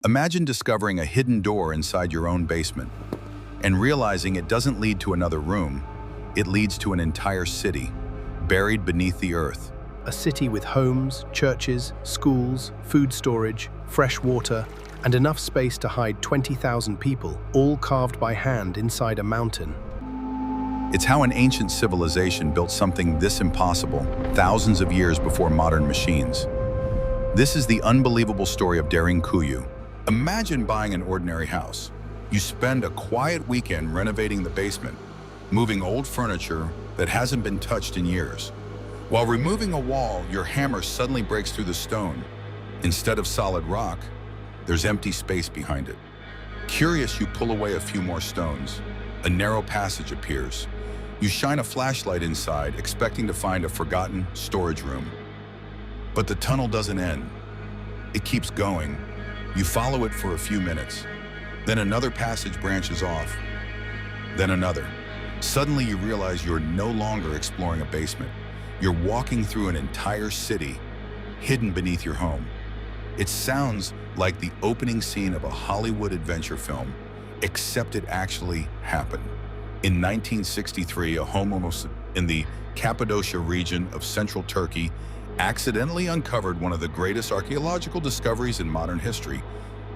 Imagine discovering a hidden door inside your own basement and realizing it doesn't lead to another room, it leads to an entire city, buried beneath the earth. A city with homes, churches, schools, food storage, fresh water, and enough space to hide 20,000 people, all carved by hand inside a mountain. It's how an ancient civilization built something this impossible thousands of years before modern machines. This is the unbelievable story of Derinkuyu. Imagine buying an ordinary house. You spend a quiet weekend renovating the basement, moving old furniture that hasn't been touched in years. While removing a wall, your hammer suddenly breaks through the stone. Instead of solid rock, there's empty space behind it. Curious, you pull away a few more stones. A narrow passage appears. You shine a flashlight inside, expecting to find a forgotten storage room. But the tunnel doesn't end. It keeps going. You follow it for a few minutes. Then another passage branches off. Then another. Suddenly you realize you're no longer exploring a basement. You're walking through an entire city, hidden beneath your home. It sounds like the opening scene of a Hollywood adventure film, except it actually happened. In 1963, a homeowner in the Cappadocia region of central Turkey accidentally uncovered one of the greatest archaeological discoveries in modern history.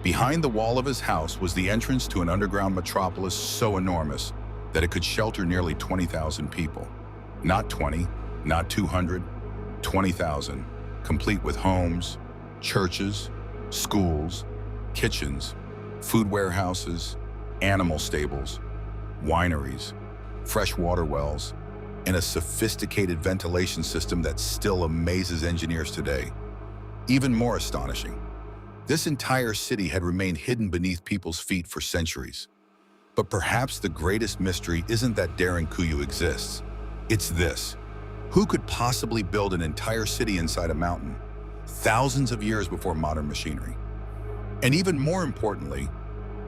Behind the wall of his house was the entrance to an underground metropolis so enormous that it could shelter nearly 20,000 people. Not 20, not 200, 20,000, complete with homes, churches, schools, kitchens, food warehouses, animal stables, wineries, fresh water wells, and a sophisticated ventilation system that still amazes engineers today. Even more astonishing, this entire city had remained hidden beneath people's feet for centuries. But perhaps the greatest mystery isn't that Derinkuyu exists. It's this. Who could possibly build an entire city inside a mountain, thousands of years before modern machinery? And even more importantly,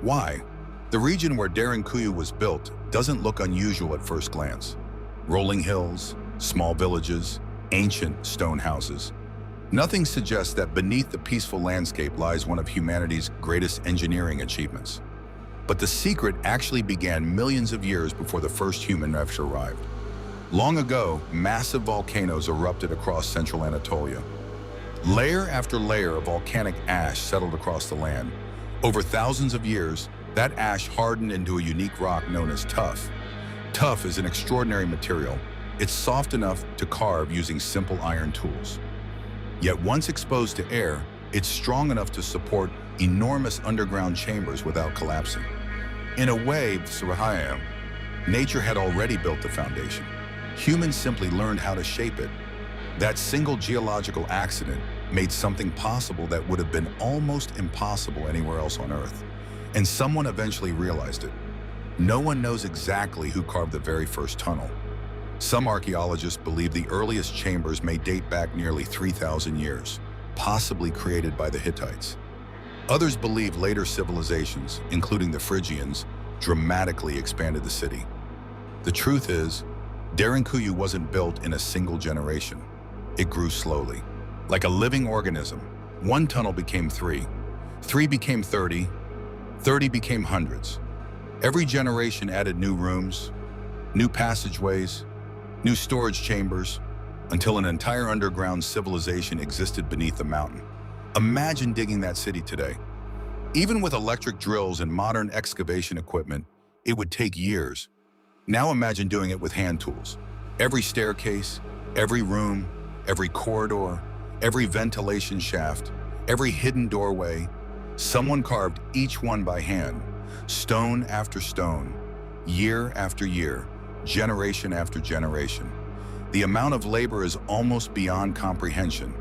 why? The region where Derinkuyu was built doesn't look unusual at first glance. Rolling hills, small villages, ancient stone houses. Nothing suggests that beneath the peaceful landscape lies one of humanity's greatest engineering achievements. But the secret actually began millions of years before the first human ever arrived. Long ago, massive volcanoes erupted across central Anatolia. Layer after layer of volcanic ash settled across the land. Over thousands of years, that ash hardened into a unique rock known as tuff. Tuff is an extraordinary material. It's soft enough to carve using simple iron tools. Yet once exposed to air, it's strong enough to support enormous underground chambers without collapsing. In a way, nature had already built the foundation. Humans simply learned how to shape it. That single geological accident made something possible that would have been almost impossible anywhere else on Earth. And someone eventually realized it. No one knows exactly who carved the very first tunnel. Some archaeologists believe the earliest chambers may date back nearly 3,000 years, possibly created by the Hittites. Others believe later civilizations, including the Phrygians, dramatically expanded the city. The truth is, Derinkuyu wasn't built in a single generation. It grew slowly. Like a living organism, one tunnel became 3, 3 became 30, 30 became hundreds. Every generation added new rooms, new passageways, new storage chambers, until an entire underground civilization existed beneath the mountain. Imagine digging that city today. Even with electric drills and modern excavation equipment, it would take years. Now imagine doing it with hand tools. Every staircase, every room, every corridor, every ventilation shaft, every hidden doorway, someone carved each one by hand, stone after stone, year after year, generation after generation. The amount of labor is almost beyond comprehension.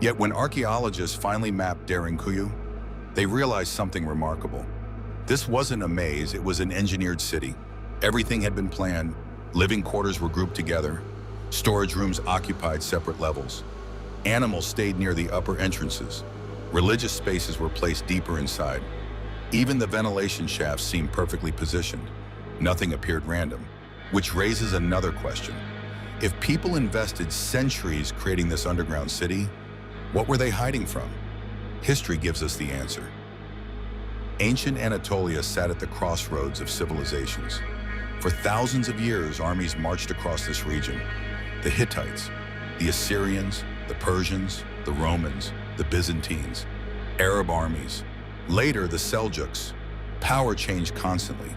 Yet when archaeologists finally mapped Derinkuyu, they realized something remarkable. This wasn't a maze, it was an engineered city. Everything had been planned, living quarters were grouped together, storage rooms occupied separate levels. Animals stayed near the upper entrances. Religious spaces were placed deeper inside. Even the ventilation shafts seemed perfectly positioned. Nothing appeared random, which raises another question. If people invested centuries creating this underground city, what were they hiding from? History gives us the answer. Ancient Anatolia sat at the crossroads of civilizations. For thousands of years, armies marched across this region. The Hittites, the Assyrians, the Persians, the Romans, the Byzantines, Arab armies. Later, the Seljuks. Power changed constantly.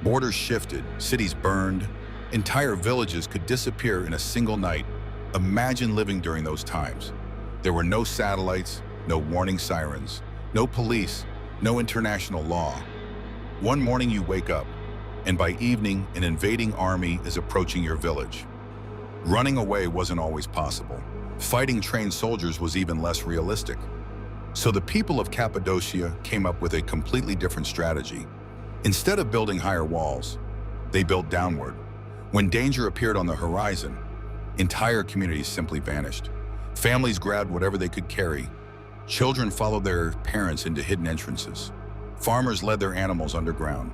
Borders shifted, cities burned, entire villages could disappear in a single night. Imagine living during those times. There were no satellites, no warning sirens, no police, no international law. One morning you wake up, and by evening, an invading army is approaching your village. Running away wasn't always possible. Fighting trained soldiers was even less realistic. So the people of Cappadocia came up with a completely different strategy. Instead of building higher walls, they built downward. When danger appeared on the horizon, entire communities simply vanished. Families grabbed whatever they could carry. Children followed their parents into hidden entrances. Farmers led their animals underground.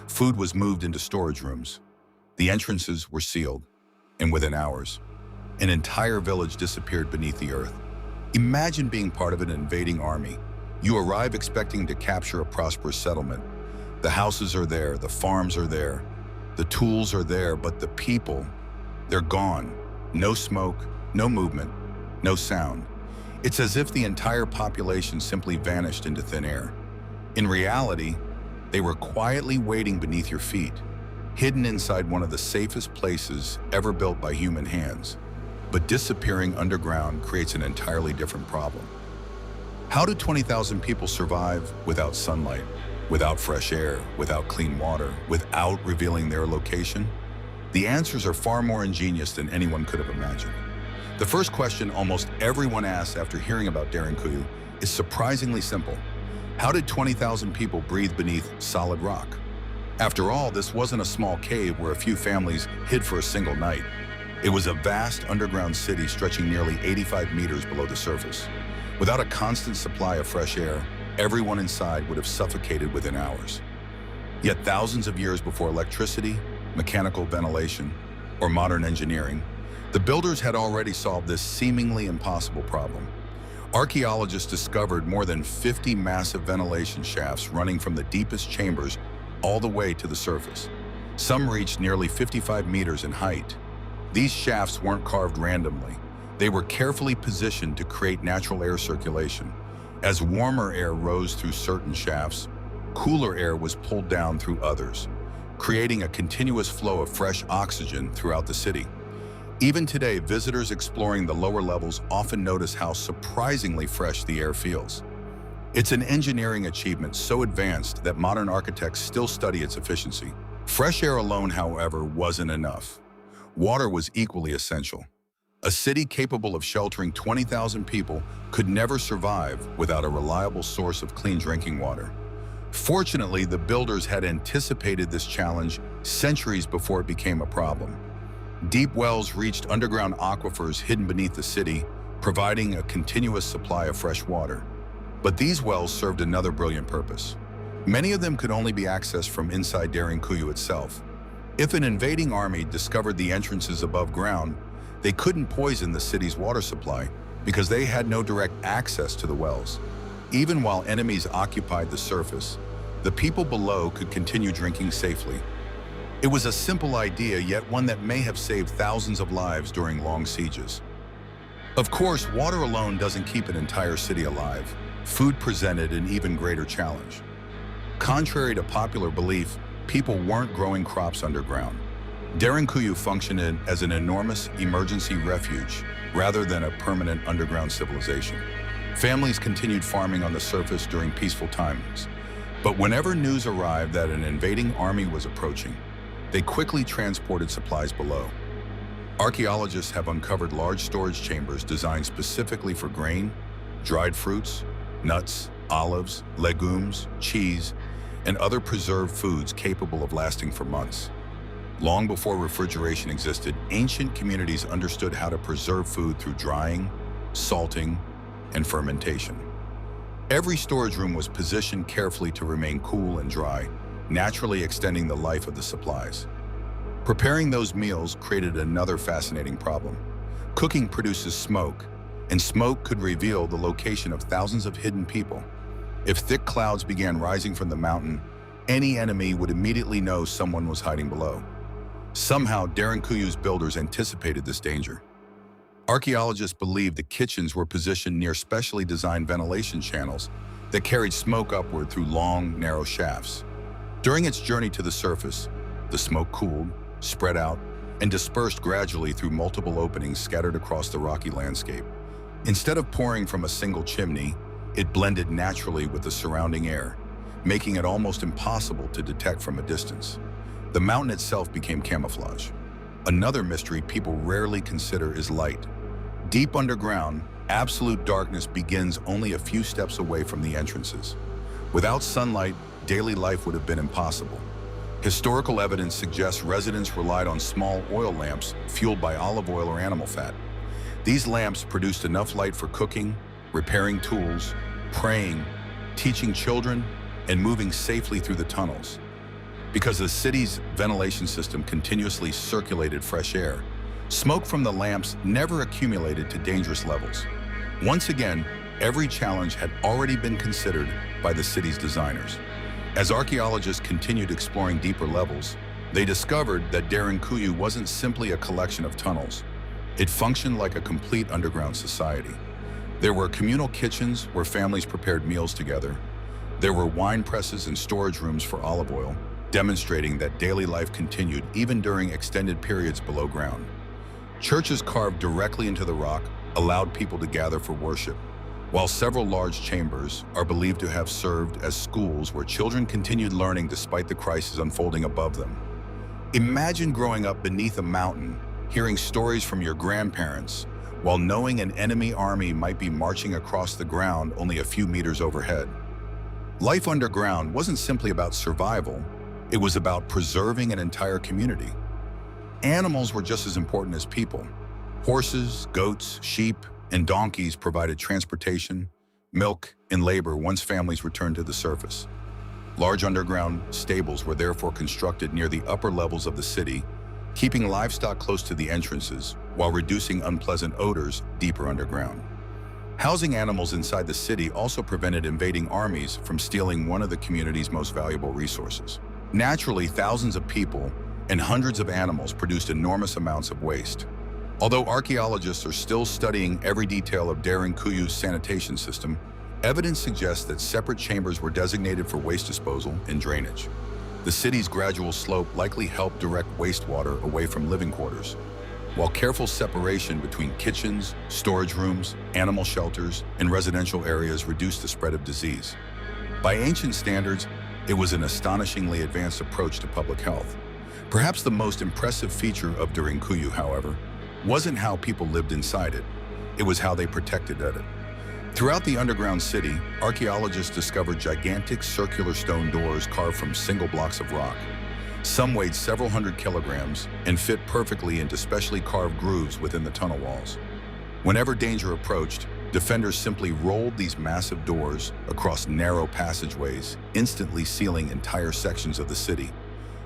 Food was moved into storage rooms. The entrances were sealed, and within hours, an entire village disappeared beneath the earth. Imagine being part of an invading army. You arrive expecting to capture a prosperous settlement. The houses are there, the farms are there, the tools are there, but the people, they're gone. No smoke, no movement, no sound. It's as if the entire population simply vanished into thin air. In reality, they were quietly waiting beneath your feet, hidden inside one of the safest places ever built by human hands. But disappearing underground creates an entirely different problem. How do 20,000 people survive without sunlight, without fresh air, without clean water, without revealing their location? The answers are far more ingenious than anyone could have imagined. The first question almost everyone asks after hearing about Derinkuyu is surprisingly simple. How did 20,000 people breathe beneath solid rock? After all, this wasn't a small cave where a few families hid for a single night. It was a vast underground city stretching nearly 85 meters below the surface. Without a constant supply of fresh air, everyone inside would have suffocated within hours. Yet thousands of years before electricity, mechanical ventilation, or modern engineering, the builders had already solved this seemingly impossible problem. Archaeologists discovered more than 50 massive ventilation shafts running from the deepest chambers all the way to the surface. Some reached nearly 55 meters in height. These shafts weren't carved randomly. They were carefully positioned to create natural air circulation. As warmer air rose through certain shafts, cooler air was pulled down through others, creating a continuous flow of fresh oxygen throughout the city. Even today, visitors exploring the lower levels often notice how surprisingly fresh the air feels. It's an engineering achievement so advanced that modern architects still study its efficiency. Fresh air alone, however, wasn't enough. Water was equally essential. A city capable of sheltering 20,000 people could never survive without a reliable source of clean drinking water. Fortunately, the builders had anticipated this challenge centuries before it became a problem. Deep wells reached underground aquifers hidden beneath the city, providing a continuous supply of fresh water. But these wells served another brilliant purpose. Many of them could only be accessed from inside Derinkuyu itself. If an invading army discovered the entrances above ground, they couldn't poison the city's water supply because they had no direct access to the wells. Even while enemies occupied the surface, the people below could continue drinking safely. It was a simple idea, yet one that may have saved thousands of lives during long sieges. Of course, water alone doesn't keep an entire city alive. Food presented an even greater challenge. Contrary to popular belief, people weren't growing crops underground. Derinkuyu functioned as an enormous emergency refuge rather than a permanent underground civilization. Families continued farming on the surface during peaceful times. But whenever news arrived that an invading army was approaching, they quickly transported supplies below. Archaeologists have uncovered large storage chambers designed specifically for grain, dried fruits, nuts, olives, legumes, cheese, and other preserved foods capable of lasting for months. Long before refrigeration existed, ancient communities understood how to preserve food through drying, salting, and fermentation. Every storage room was positioned carefully to remain cool and dry, naturally extending the life of the supplies. Preparing those meals created another fascinating problem. Cooking produces smoke, and smoke could reveal the location of thousands of hidden people. If thick clouds began rising from the mountain, any enemy would immediately know someone was hiding below. Somehow, Derinkuyu's builders anticipated this danger. Archaeologists believe the kitchens were positioned near specially designed ventilation channels that carried smoke upward through long, narrow shafts. During its journey to the surface, the smoke cooled, spread out, and dispersed gradually through multiple openings scattered across the rocky landscape. Instead of pouring from a single chimney, it blended naturally with the surrounding air, making it almost impossible to detect from a distance. The mountain itself became camouflage. Another mystery people rarely consider is light. Deep underground, absolute darkness begins only a few steps away from the entrances. Without sunlight, daily life would have been impossible. Historical evidence suggests residents relied on small oil lamps fueled by olive oil or animal fat. These lamps produced enough light for cooking, repairing tools, praying, teaching children, and moving safely through the tunnels. Because the city's ventilation system continuously circulated fresh air, smoke from the lamps never accumulated to dangerous levels. Once again, every challenge had already been considered by the city's designers. As archaeologists continued exploring deeper levels, they discovered that Derinkuyu wasn't simply a collection of tunnels. It functioned like a complete underground society. There were communal kitchens where families prepared meals together. There were wine presses and storage rooms for olive oil, demonstrating that daily life continued even during extended periods below ground. Churches carved directly into the rock allowed people to gather for worship, while several large chambers are believed to have served as schools where children continued learning despite the crisis unfolding above them. Imagine growing up beneath a mountain, hearing stories from your grandparents, while knowing an enemy army might be marching across the ground only a few meters overhead. Life underground wasn't simply about survival, it was about preserving an entire community. Animals were just as important as people. Horses, goats, sheep, and donkeys provided transportation, milk, and labor once families returned to the surface. Large underground stables were therefore constructed near the upper levels of the city, keeping livestock close to the entrances while reducing unpleasant odors deeper underground. Housing animals inside the city also prevented invading armies from stealing one of the community's most valuable resources. Naturally, thousands of people and hundreds of animals produced enormous amounts of waste. Although archaeologists are still studying every detail of Derinkuyu's sanitation system, evidence suggests that separate chambers were designated for waste disposal and drainage. The city's gradual slope likely helped direct wastewater away from living quarters, while careful separation between kitchens, storage rooms, animal shelters, and residential areas reduced the spread of disease. By ancient standards, it was an astonishingly advanced approach to public health. Perhaps the most impressive feature of Derinkuyu, however, wasn't how people lived inside it, it was how they protected it. Throughout the underground city, archaeologists discovered gigantic circular stone doors carved from single blocks of rock. Some weighed several hundred kilograms and fit perfectly into specially carved grooves within the tunnel walls. Whenever danger approached, defenders simply rolled these massive doors across narrow passageways, instantly sealing entire sections of the city.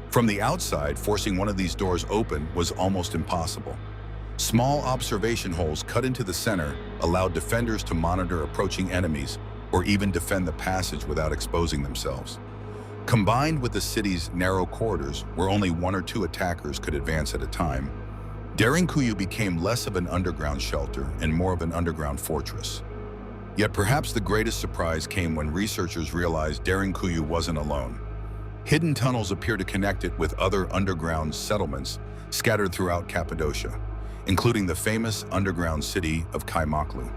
From the outside, forcing one of these doors open was almost impossible. Small observation holes cut into the center allowed defenders to monitor approaching enemies or even defend the passage without exposing themselves. Combined with the city's narrow corridors, where only one or two attackers could advance at a time, Derinkuyu became less of an underground shelter and more of an underground fortress. Yet perhaps the greatest surprise came when researchers realized Derinkuyu wasn't alone. Hidden tunnels appear to connect it with other underground settlements scattered throughout Cappadocia, including the famous underground city of Kaymaklı.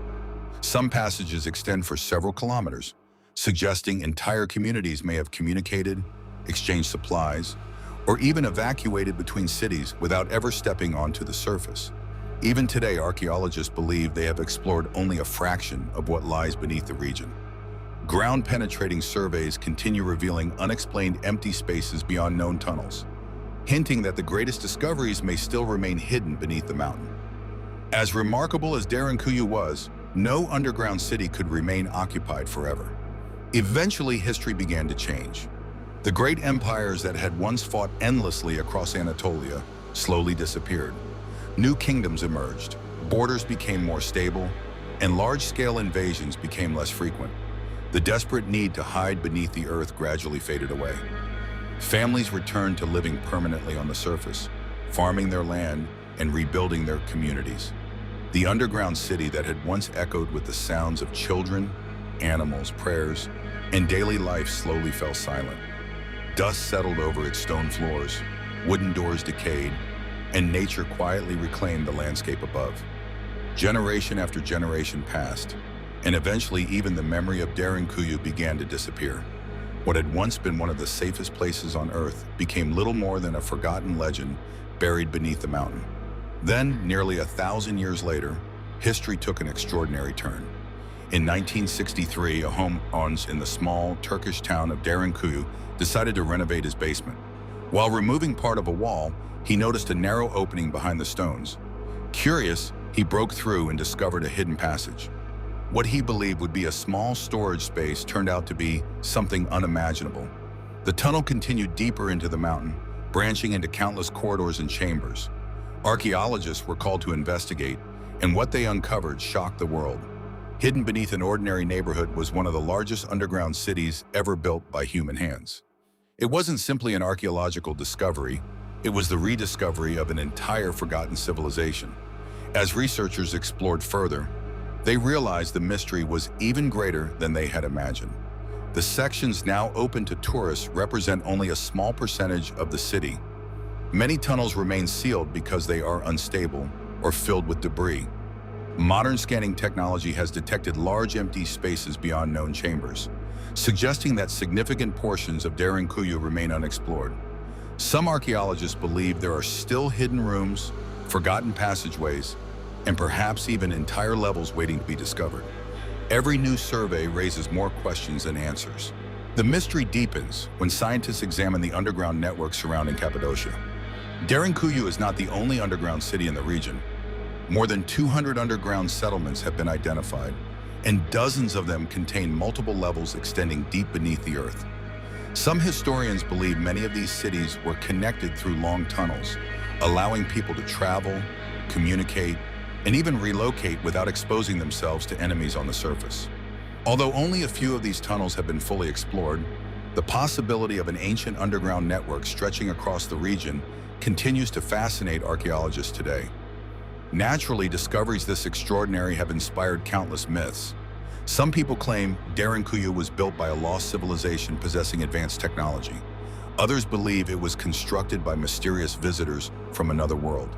Some passages extend for several kilometers, suggesting entire communities may have communicated, exchanged supplies, or even evacuated between cities without ever stepping onto the surface. Even today, archaeologists believe they have explored only a fraction of what lies beneath the region. Ground-penetrating surveys continue revealing unexplained empty spaces beyond known tunnels, hinting that the greatest discoveries may still remain hidden beneath the mountain. As remarkable as Derinkuyu was, no underground city could remain occupied forever. Eventually, history began to change. The great empires that had once fought endlessly across Anatolia slowly disappeared. New kingdoms emerged, borders became more stable, and large-scale invasions became less frequent. The desperate need to hide beneath the earth gradually faded away. Families returned to living permanently on the surface, farming their land and rebuilding their communities. The underground city that had once echoed with the sounds of children, animals, prayers, and daily life slowly fell silent. Dust settled over its stone floors, wooden doors decayed, and nature quietly reclaimed the landscape above. Generation after generation passed, and eventually even the memory of Derinkuyu began to disappear. What had once been one of the safest places on Earth became little more than a forgotten legend buried beneath the mountain. Then, nearly 1,000 years later, history took an extraordinary turn. In 1963, a homeowner in the small Turkish town of Derinkuyu decided to renovate his basement. While removing part of a wall, he noticed a narrow opening behind the stones. Curious, he broke through and discovered a hidden passage. What he believed would be a small storage space turned out to be something unimaginable. The tunnel continued deeper into the mountain, branching into countless corridors and chambers. Archaeologists were called to investigate, and what they uncovered shocked the world. Hidden beneath an ordinary neighborhood was one of the largest underground cities ever built by human hands. It wasn't simply an archaeological discovery, it was the rediscovery of an entire forgotten civilization. As researchers explored further, they realized the mystery was even greater than they had imagined. The sections now open to tourists represent only a small percentage of the city. Many tunnels remain sealed because they are unstable or filled with debris. Modern scanning technology has detected large empty spaces beyond known chambers, suggesting that significant portions of Derinkuyu remain unexplored. Some archaeologists believe there are still hidden rooms, forgotten passageways, and perhaps even entire levels waiting to be discovered. Every new survey raises more questions than answers. The mystery deepens when scientists examine the underground network surrounding Cappadocia. Derinkuyu is not the only underground city in the region. More than 200 underground settlements have been identified, and dozens of them contain multiple levels extending deep beneath the earth. Some historians believe many of these cities were connected through long tunnels, allowing people to travel, communicate, and even relocate without exposing themselves to enemies on the surface. Although only a few of these tunnels have been fully explored, the possibility of an ancient underground network stretching across the region continues to fascinate archaeologists today. Naturally, discoveries this extraordinary have inspired countless myths. Some people claim Derinkuyu was built by a lost civilization possessing advanced technology. Others believe it was constructed by mysterious visitors from another world.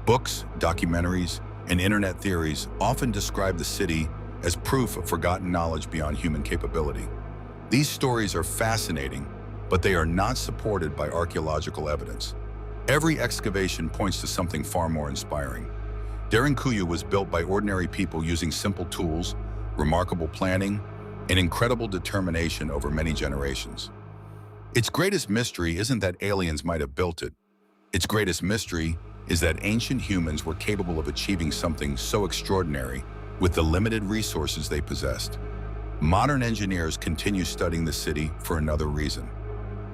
Books, documentaries, and internet theories often describe the city as proof of forgotten knowledge beyond human capability. These stories are fascinating, but they are not supported by archaeological evidence. Every excavation points to something far more inspiring. Derinkuyu was built by ordinary people using simple tools, remarkable planning, and incredible determination over many generations. Its greatest mystery isn't that aliens might have built it. Its greatest mystery is that ancient humans were capable of achieving something so extraordinary with the limited resources they possessed. Modern engineers continue studying the city for another reason.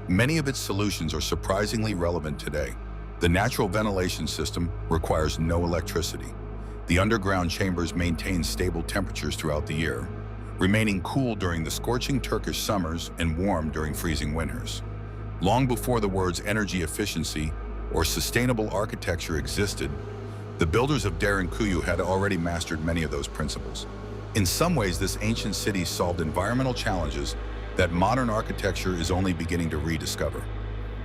Many of its solutions are surprisingly relevant today. The natural ventilation system requires no electricity. The underground chambers maintain stable temperatures throughout the year, remaining cool during the scorching Turkish summers and warm during freezing winters. Long before the words energy efficiency or sustainable architecture existed, the builders of Derinkuyu had already mastered many of those principles. In some ways, this ancient city solved environmental challenges that modern architecture is only beginning to rediscover.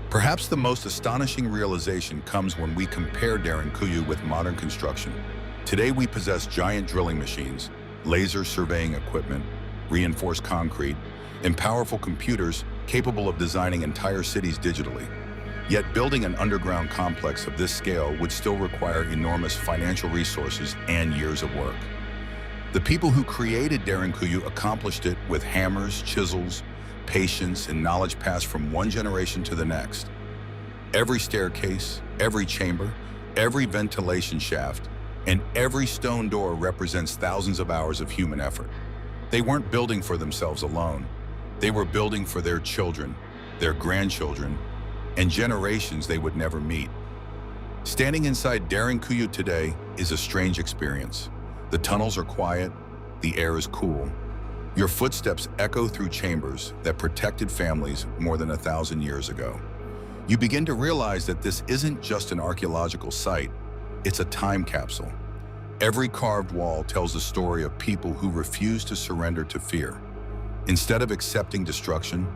Perhaps the most astonishing realization comes when we compare Derinkuyu with modern construction. Today we possess giant drilling machines, laser surveying equipment, reinforced concrete, and powerful computers capable of designing entire cities digitally. Yet building an underground complex of this scale would still require enormous financial resources and years of work. The people who created Derinkuyu accomplished it with hammers, chisels, patience, and knowledge passed from one generation to the next. Every staircase, every chamber, every ventilation shaft, and every stone door represents thousands of hours of human effort. They weren't building for themselves alone. They were building for their children, their grandchildren, and generations they would never meet. Standing inside Derinkuyu today is a strange experience. The tunnels are quiet, the air is cool, Your footsteps echo through chambers that protected families more than 1,000 years ago. You begin to realize that this isn't just an archaeological site, it's a time capsule. Every carved wall tells the story of people who refused to surrender to fear. Instead of accepting destruction,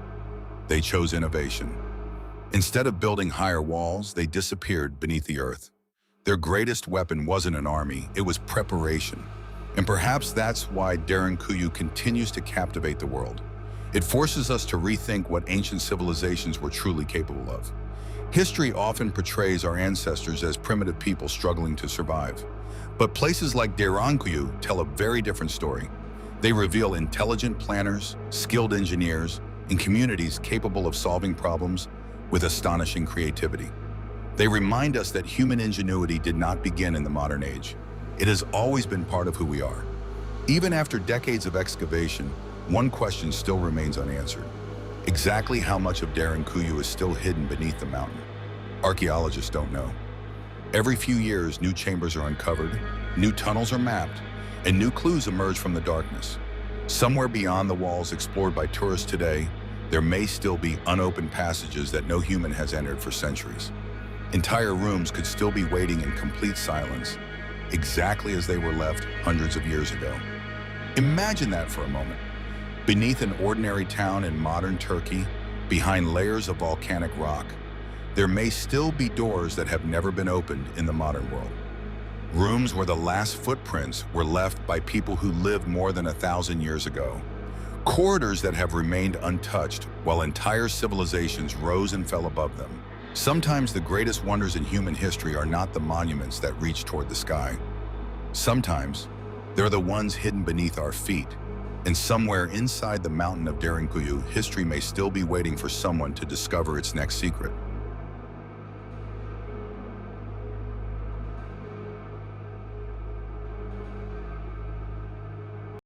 they chose innovation. Instead of building higher walls, they disappeared beneath the earth. Their greatest weapon wasn't an army, it was preparation. And perhaps that's why Derinkuyu continues to captivate the world. It forces us to rethink what ancient civilizations were truly capable of. History often portrays our ancestors as primitive people struggling to survive. But places like Derinkuyu tell a very different story. They reveal intelligent planners, skilled engineers, and communities capable of solving problems with astonishing creativity. They remind us that human ingenuity did not begin in the modern age. It has always been part of who we are. Even after decades of excavation, one question still remains unanswered. Exactly how much of Derinkuyu is still hidden beneath the mountain? Archaeologists don't know. Every few years, new chambers are uncovered, new tunnels are mapped, and new clues emerge from the darkness. Somewhere beyond the walls explored by tourists today, there may still be unopened passages that no human has entered for centuries. Entire rooms could still be waiting in complete silence, exactly as they were left hundreds of years ago. Imagine that for a moment. Beneath an ordinary town in modern Turkey, behind layers of volcanic rock, there may still be doors that have never been opened in the modern world. Rooms where the last footprints were left by people who lived more than 1,000 years ago. Corridors that have remained untouched while entire civilizations rose and fell above them. Sometimes the greatest wonders in human history are not the monuments that reach toward the sky. Sometimes they're the ones hidden beneath our feet. And somewhere inside the mountain of Derinkuyu, history may still be waiting for someone to discover its next secret.